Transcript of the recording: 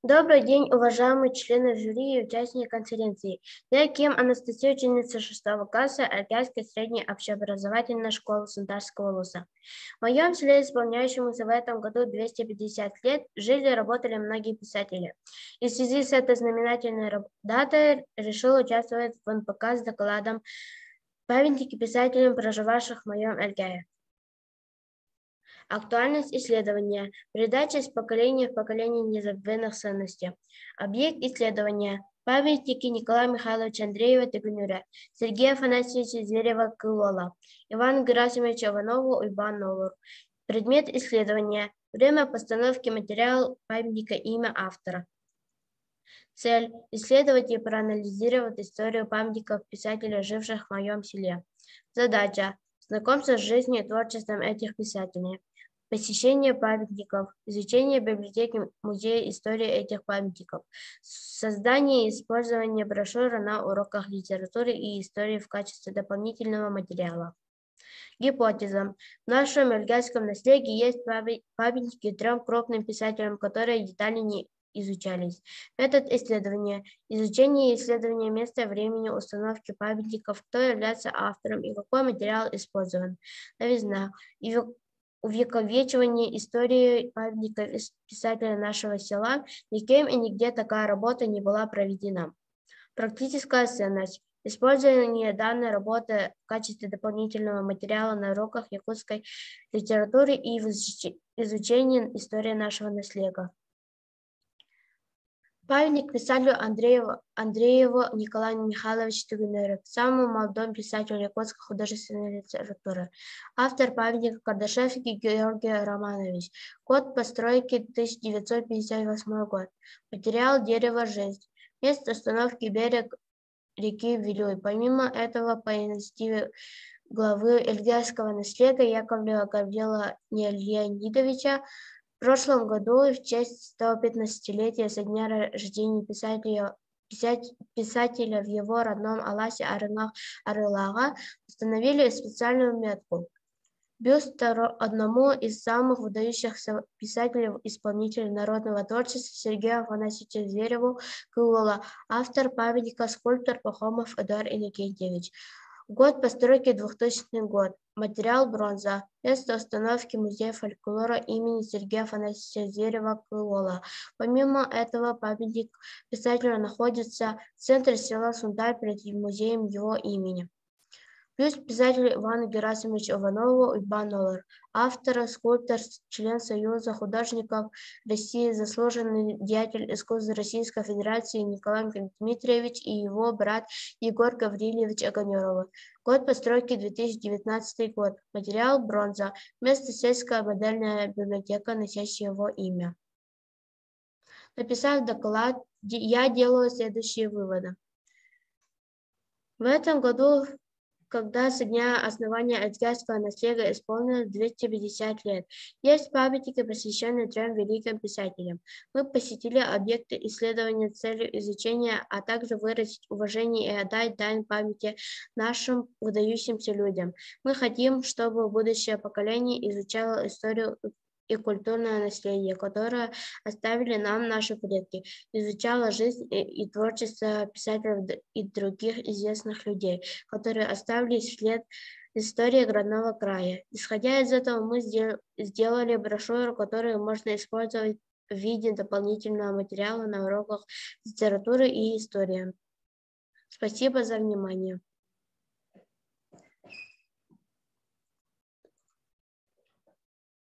Добрый день, уважаемые члены жюри и участники конференции. Я Ким Анастасия, ученица 6 класса Альгярской средней общеобразовательной школы Сундарского улуса. В моем селе, исполняющемуся в этом году 250 лет, жили и работали многие писатели. И в связи с этой знаменательной датой решил участвовать в НПК с докладом «Памятники писателям, проживавших в моем Альгяре». Актуальность исследования. Передача из поколения в поколение незабвенных ценностей. Объект исследования. Памятники Николая Михайловича Андреева Тыгынюря, Сергея Афанасьевича Зверева Кылола, Ивана Герасимовича Иванова Уйбан Нолур. Предмет исследования. Время постановки материала памятника, имя автора. Цель – исследовать и проанализировать историю памятников писателей, живших в моем селе. Задача – знакомство с жизнью и творчеством этих писателей. Посещение памятников, изучение библиотеки музея истории этих памятников, создание и использование брошюры на уроках литературы и истории в качестве дополнительного материала. Гипотеза. В нашем альгярском наследии есть памятники 3 крупным писателям, которые детально не изучались. Метод исследования. Изучение и исследование места и времени установки памятников, кто является автором и какой материал использован. Новизна. Увековечивание истории памятников писателя нашего села. Никем и нигде такая работа не была проведена. Практическая ценность. Использование данной работы в качестве дополнительного материала на уроках якутской литературы и в изучении истории нашего наследия. Памятник писателю Андрееву Николаю Михайловичу Тыгынюрю, самому молодому писателю якутской художественной литературы. Автор памятника Кардашевский Георгий Романович. Год постройки 1958 год. Материал дерево жизнь. Место установки берег реки Вилюй. Помимо этого, по инициативе главы Альгярского наследия Яковлева Гаврила Леонидовича в прошлом году в честь 115-летия со дня рождения писателя в его родном Аласе Арылага установили специальную метку. Бюст одному из самых выдающихся писателей-исполнителей народного творчества Сергею Афанасьевичу Звереву Кылола, автор памятника скульптор Пахомов Эдуард Иннокентьевич. Год постройки 2000 год. Материал бронза. Место установки музея фольклора имени Сергея Афанасьевича Зверева Кылола. Помимо этого, памятник писателя находится в центре села Сундар перед музеем его имени. Бюст писателя Ивана Герасимовича Иванова Уйбан Нолур. Автор, скульптор, член Союза художников России, заслуженный деятель искусств Российской Федерации Николай Дмитриевич и его брат Егор Гаврилович Оганеров. Год постройки 2019 год. Материал бронза. Место сельская модельная библиотека, носящая его имя. Написав доклад, я делаю следующие выводы. В этом году, когда со дня основания альгярского наследия исполнилось 250 лет. Есть памятники, посвященные 3 великим писателям. Мы посетили объекты исследования с целью изучения, а также выразить уважение и отдать дань памяти нашим выдающимся людям. Мы хотим, чтобы будущее поколение изучало историю и культурное наследие, которое оставили нам наши предки, изучала жизнь и творчество писателей и других известных людей, которые оставили след истории родного края. Исходя из этого, мы сделали брошюру, которую можно использовать в виде дополнительного материала на уроках литературы и истории. Спасибо за внимание.